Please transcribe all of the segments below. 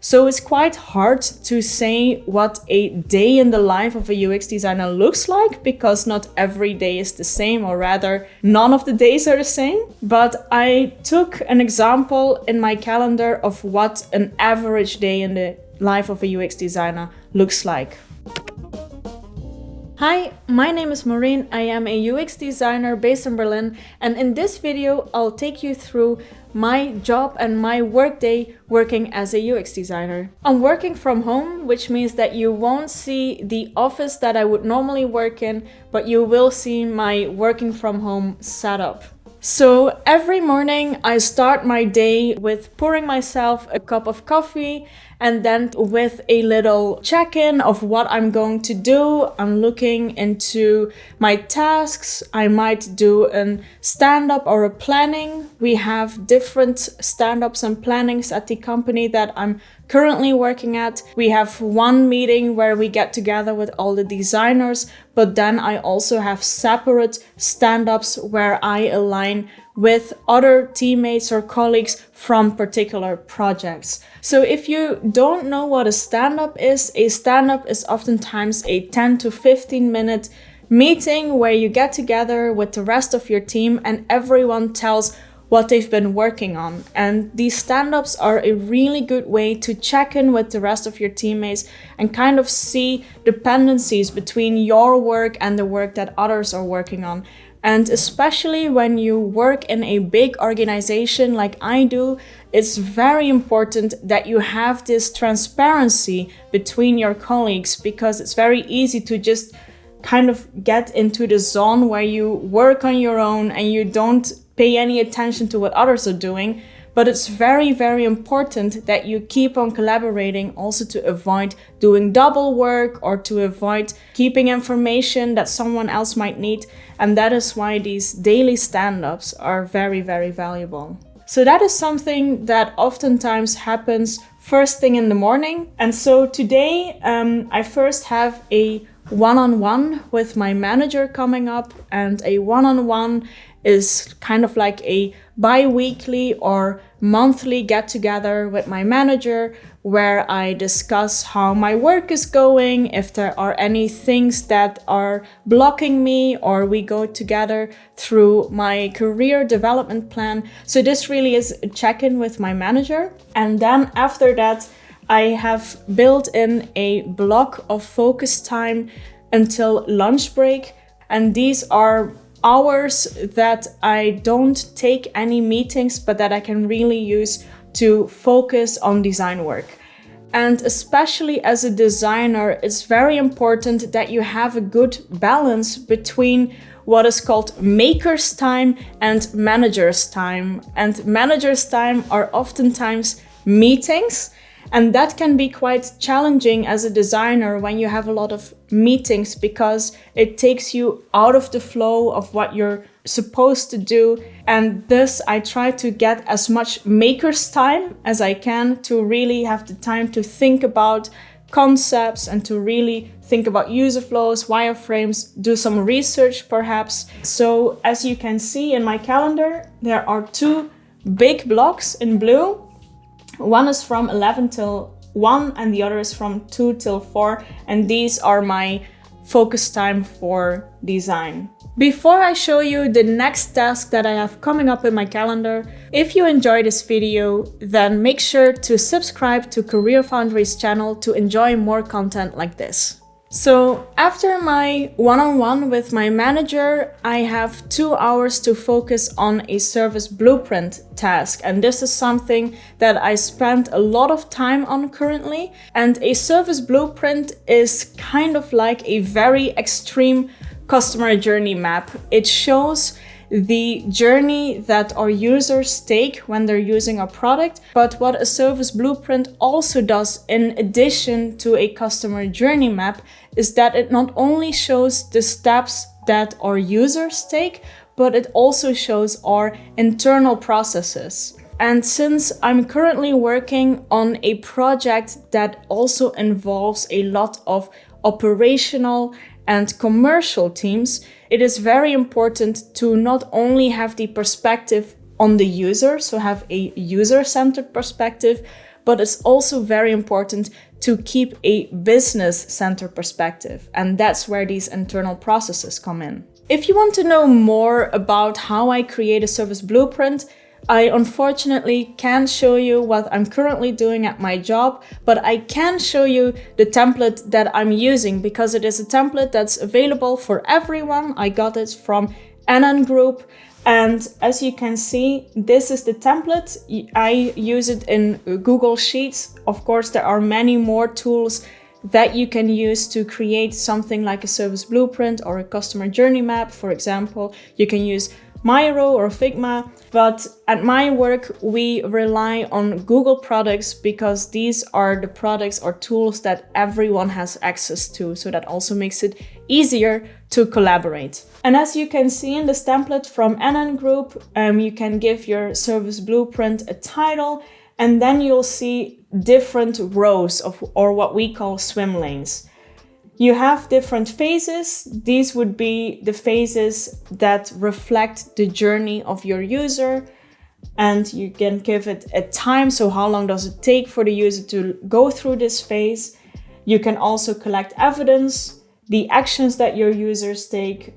So it's quite hard to say what a day in the life of a UX designer looks like, because not every day is the same, or rather none of the days are the same. But I took an example in my calendar of what an average day in the life of a UX designer looks like. Hi, my name is Maureen. I am a UX designer based in Berlin, and in this video I'll take you through my job and my workday working as a UX designer. I'm working from home, which means that you won't see the office that I would normally work in, but you will see my working from home setup. So every morning I start my day with pouring myself a cup of coffee, and then with a little check-in of what I'm going to do. I'm looking into my tasks. I might do a stand-up or a planning. We have different stand-ups and plannings at the company that I'm currently working at. We have one meeting where we get together with all the designers, but then I also have separate stand-ups where I align with other teammates or colleagues from particular projects. So if you don't know what a stand-up is oftentimes a 10 to 15 minute meeting where you get together with the rest of your team and everyone tells what they've been working on. And these stand-ups are a really good way to check in with the rest of your teammates and kind of see dependencies between your work and the work that others are working on. And especially when you work in a big organization like I do, it's very important that you have this transparency between your colleagues, because it's very easy to just kind of get into the zone where you work on your own and you don't pay any attention to what others are doing. But it's very, very important that you keep on collaborating, also to avoid doing double work or to avoid keeping information that someone else might need. And that is why these daily stand-ups are very, very valuable. So that is something that oftentimes happens first thing in the morning. And so today I first have a one-on-one with my manager coming up, and a one-on-one is kind of like a bi-weekly or monthly get-together with my manager where I discuss how my work is going, if there are any things that are blocking me, or we go together through my career development plan. So this really is a check-in with my manager. And then after that, I have built in a block of focus time until lunch break. And these are hours that I don't take any meetings, but that I can really use to focus on design work. And especially as a designer, it's very important that you have a good balance between what is called maker's time and manager's time. And manager's time are oftentimes meetings. And that can be quite challenging as a designer when you have a lot of meetings, because it takes you out of the flow of what you're supposed to do. And thus I try to get as much maker's time as I can to really have the time to think about concepts and to really think about user flows, wireframes, do some research perhaps. So as you can see in my calendar, there are two big blocks in blue. One is from 11 till 1 and the other is from 2 till 4. And these are my focus time for design. Before I show you the next task that I have coming up in my calendar, if you enjoy this video, then make sure to subscribe to Career Foundry's channel to enjoy more content like this. So after my one-on-one with my manager, I have 2 hours to focus on a service blueprint task. And this is something that I spend a lot of time on currently. And a service blueprint is kind of like a very extreme customer journey map. It shows the journey that our users take when they're using our product. But what a service blueprint also does, in addition to a customer journey map, is that it not only shows the steps that our users take, but it also shows our internal processes. And since I'm currently working on a project that also involves a lot of operational and commercial teams, it is very important to not only have the perspective on the user, so have a user-centered perspective, but it's also very important to keep a business-centered perspective. And that's where these internal processes come in. If you want to know more about how I create a service blueprint, I unfortunately can't show you what I'm currently doing at my job, but I can show you the template that I'm using because it is a template that's available for everyone. I got it from NN Group, and as you can see, this is the template. I use it in Google Sheets. Of course, there are many more tools that you can use to create something like a service blueprint or a customer journey map. For example, you can use Miro or Figma, but at my work, we rely on Google products because these are the products or tools that everyone has access to. So that also makes it easier to collaborate. And as you can see in this template from NN Group, you can give your service blueprint a title, and then you'll see different rows or what we call swim lanes. You have different phases. These would be the phases that reflect the journey of your user, and you can give it a time. So how long does it take for the user to go through this phase? You can also collect evidence, the actions that your users take.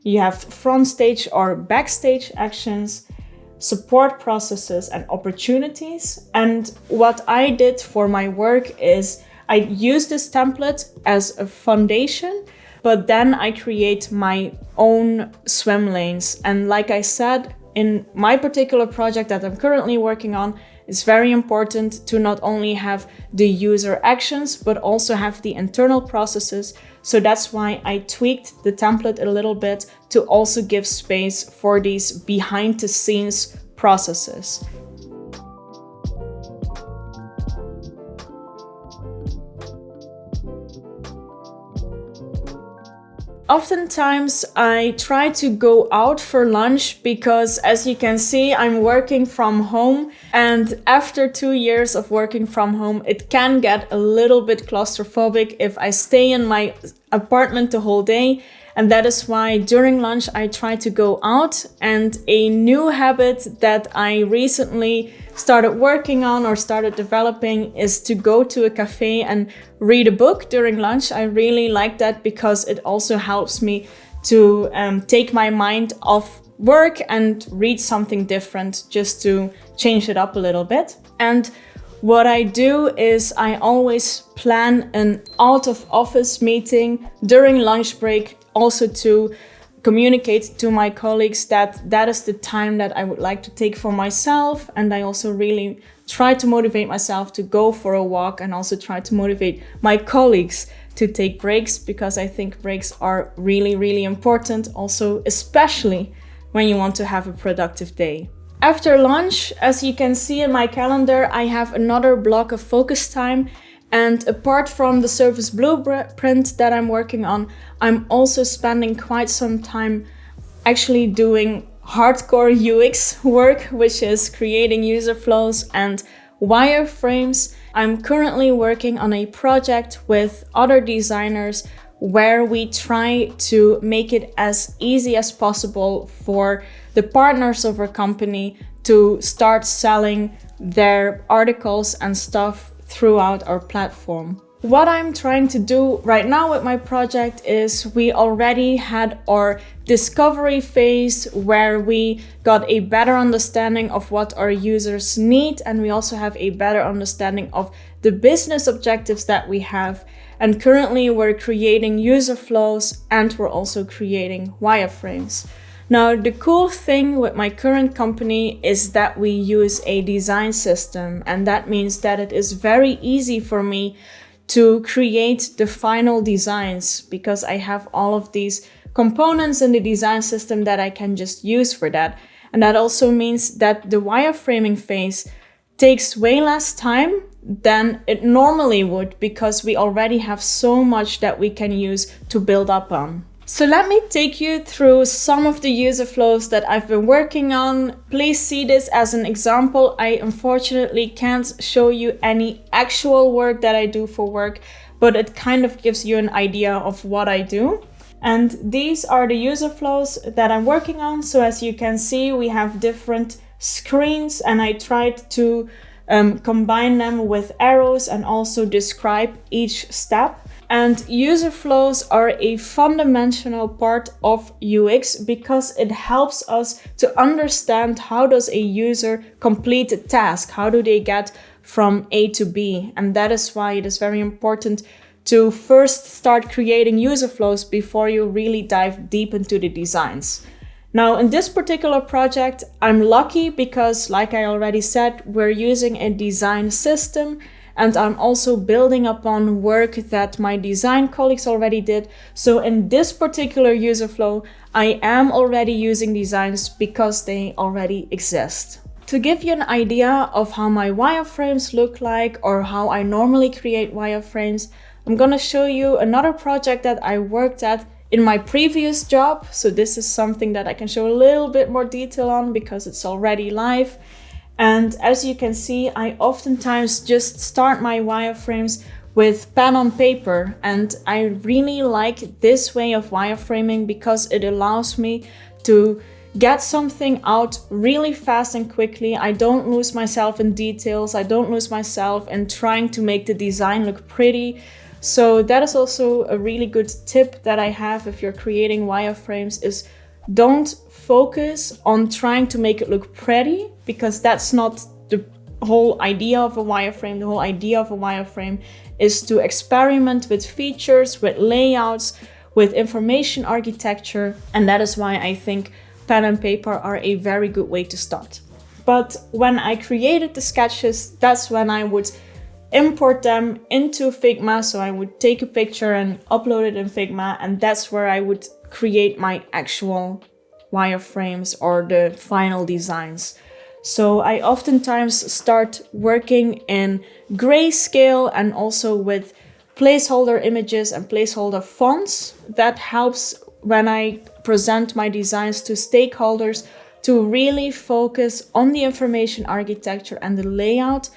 You have front stage or backstage actions, support processes and opportunities. And what I did for my work is I use this template as a foundation, but then I create my own swim lanes. And like I said, in my particular project that I'm currently working on, it's very important to not only have the user actions, but also have the internal processes. So that's why I tweaked the template a little bit to also give space for these behind the scenes processes. Oftentimes I try to go out for lunch because, as you can see, I'm working from home, and after 2 years of working from home, it can get a little bit claustrophobic if I stay in my apartment the whole day. And that is why during lunch I try to go out. And a new habit that I recently started working on or started developing is to go to a cafe and read a book during lunch. I really like that because it also helps me to take my mind off work and read something different, just to change it up a little bit. And what I do is I always plan an out of office meeting during lunch break, also to communicate to my colleagues that that is the time that I would like to take for myself. And I also really try to motivate myself to go for a walk, and also try to motivate my colleagues to take breaks, because I think breaks are really, really important, also especially when you want to have a productive day. After lunch, as you can see in my calendar, I have another block of focus time. And apart from the service blueprint that I'm working on, I'm also spending quite some time actually doing hardcore UX work, which is creating user flows and wireframes. I'm currently working on a project with other designers where we try to make it as easy as possible for the partners of our company to start selling their articles and stuff throughout our platform. What I'm trying to do right now with my project is we already had our discovery phase where we got a better understanding of what our users need, and we also have a better understanding of the business objectives that we have. And currently we're creating user flows, and we're also creating wireframes. Now, the cool thing with my current company is that we use a design system, and that means that it is very easy for me to create the final designs, because I have all of these components in the design system that I can just use for that. And that also means that the wireframing phase takes way less time than it normally would, because we already have so much that we can use to build up on. So let me take you through some of the user flows that I've been working on. Please see this as an example. I unfortunately can't show you any actual work that I do for work, but it kind of gives you an idea of what I do. And these are the user flows that I'm working on. So as you can see, we have different screens, and I tried to combine them with arrows and also describe each step. And user flows are a fundamental part of UX because it helps us to understand how does a user complete a task, how do they get from A to B. And that is why it is very important to first start creating user flows before you really dive deep into the designs. Now, in this particular project, I'm lucky because, like I already said, we're using a design system, and I'm also building upon work that my design colleagues already did. So in this particular user flow, I am already using designs because they already exist. To give you an idea of how my wireframes look like or how I normally create wireframes, I'm gonna show you another project that I worked at in my previous job. So this is something that I can show a little bit more detail on because it's already live. And as you can see, I oftentimes just start my wireframes with pen on paper. And I really like this way of wireframing because it allows me to get something out really fast and quickly. I don't lose myself in details. I don't lose myself in trying to make the design look pretty. So that is also a really good tip that I have if you're creating wireframes is don't focus on trying to make it look pretty, because that's not the whole idea of a wireframe. The whole idea of a wireframe is to experiment with features, with layouts, with information architecture. And that is why I think pen and paper are a very good way to start. But when I created the sketches, that's when I would import them into Figma. So I would take a picture and upload it in Figma, and that's where I would create my actual wireframes or the final designs. So I oftentimes start working in grayscale and also with placeholder images and placeholder fonts. That helps when I present my designs to stakeholders to really focus on the information architecture and the layout,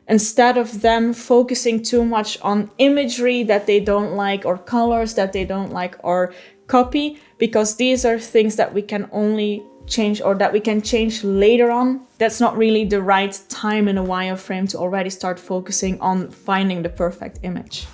instead of them focusing too much on imagery that they don't like or colors that they don't like or copy, because these are things that we can only change or that we can change later on. That's not really the right time in a wireframe to already start focusing on finding the perfect image.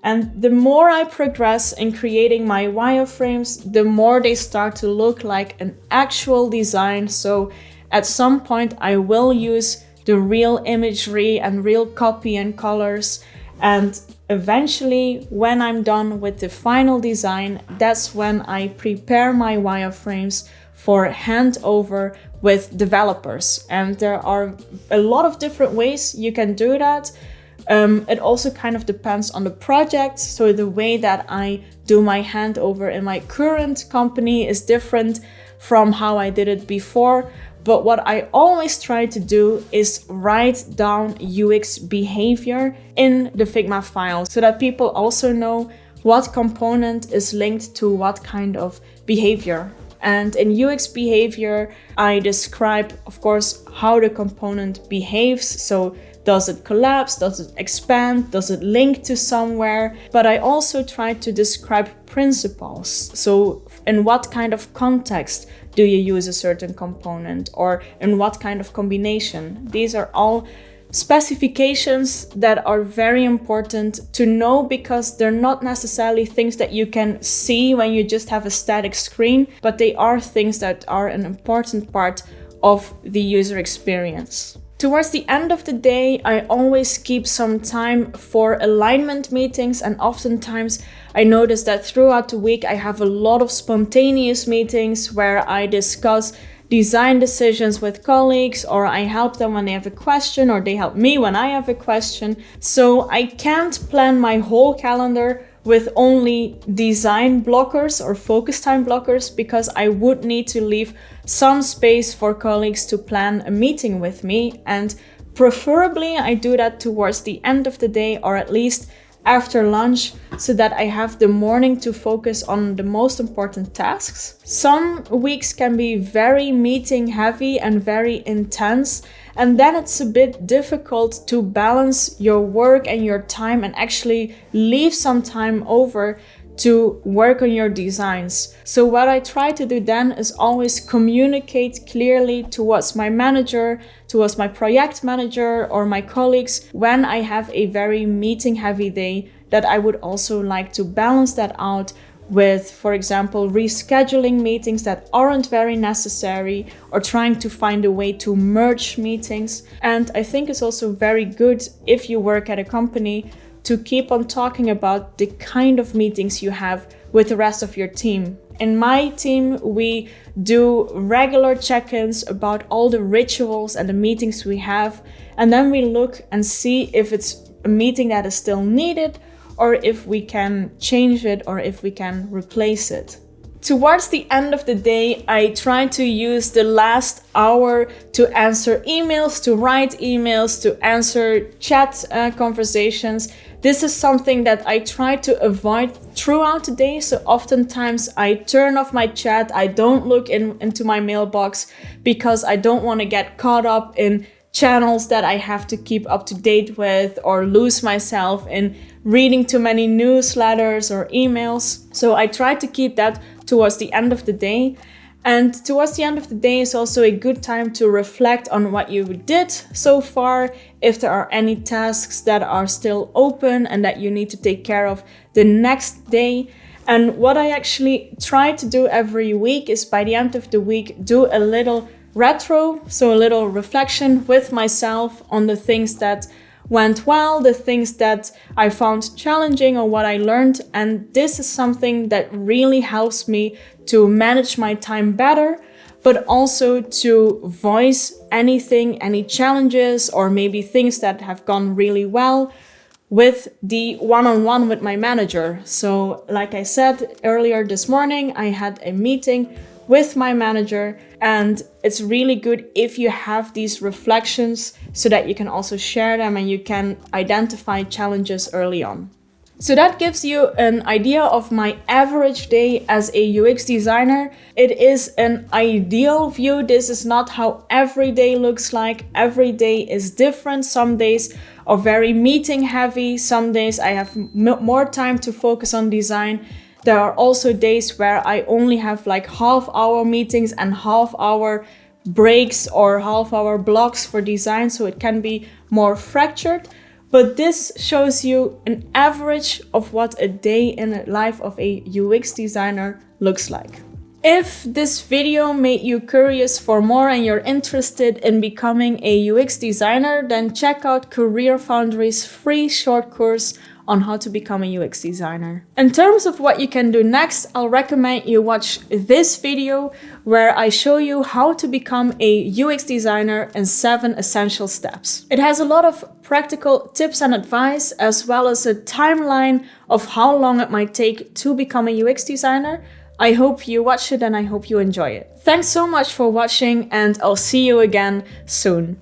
And the more I progress in creating my wireframes, the more they start to look like an actual design. So at some point I will use the real imagery and real copy and colors. And eventually, when I'm done with the final design, that's when I prepare my wireframes for handover with developers. And there are a lot of different ways you can do that. It also kind of depends on the project. So the way that I do my handover in my current company is different from how I did it before. But what I always try to do is write down UX behavior in the Figma file so that people also know what component is linked to what kind of behavior. And in UX behavior, I describe, of course, how the component behaves. So does it collapse? Does it expand? Does it link to somewhere? But I also try to describe principles. So in what kind of context do you use a certain component, or in what kind of combination? These are all specifications that are very important to know, because they're not necessarily things that you can see when you just have a static screen, but they are things that are an important part of the user experience. Towards the end of the day, I always keep some time for alignment meetings, and oftentimes I notice that throughout the week I have a lot of spontaneous meetings where I discuss design decisions with colleagues, or I help them when they have a question, or they help me when I have a question. So I can't plan my whole calendar with only design blockers or focus time blockers, because I would need to leave some space for colleagues to plan a meeting with me. And preferably I do that towards the end of the day, or at least after lunch, so that I have the morning to focus on the most important tasks. Some weeks can be very meeting heavy and very intense, and then it's a bit difficult to balance your work and your time and actually leave some time over to work on your designs. So what I try to do then is always communicate clearly towards my manager, towards my project manager or my colleagues when I have a very meeting heavy day, that I would also like to balance that out with, for example, rescheduling meetings that aren't very necessary or trying to find a way to merge meetings. And I think it's also very good if you work at a company to keep on talking about the kind of meetings you have with the rest of your team. In my team, we do regular check-ins about all the rituals and the meetings we have, and then we look and see if it's a meeting that is still needed or if we can change it or if we can replace it. Towards the end of the day, I try to use the last hour to answer emails, to write emails, to answer chat conversations. This is something that I try to avoid throughout the day. So oftentimes I turn off my chat. I don't look into my mailbox because I don't want to get caught up in channels that I have to keep up to date with or lose myself in reading too many newsletters or emails. So I try to keep that towards the end of the day. And towards the end of the day is also a good time to reflect on what you did so far, if there are any tasks that are still open and that you need to take care of the next day. And what I actually try to do every week is by the end of the week, do a little retro, so a little reflection with myself on the things that went well, the things that I found challenging or what I learned. And this is something that really helps me to manage my time better, but also to voice anything, any challenges, or maybe things that have gone really well with the one-on-one with my manager. So like I said earlier this morning, I had a meeting with my manager, and it's really good if you have these reflections so that you can also share them and you can identify challenges early on. So that gives you an idea of my average day as a UX designer. It is an ideal view. This is not how every day looks like. Every day is different. Some days are very meeting heavy. Some days I have more time to focus on design. There are also days where I only have like half-hour meetings and half-hour breaks or half-hour blocks for design, so it can be more fractured. But this shows you an average of what a day in the life of a UX designer looks like. If this video made you curious for more and you're interested in becoming a UX designer, then check out Career Foundry's free short course on how to become a UX designer. In terms of what you can do next, I'll recommend you watch this video where I show you how to become a UX designer in 7 essential steps. It has a lot of practical tips and advice, as well as a timeline of how long it might take to become a UX designer. I hope you watch it and I hope you enjoy it. Thanks so much for watching, and I'll see you again soon.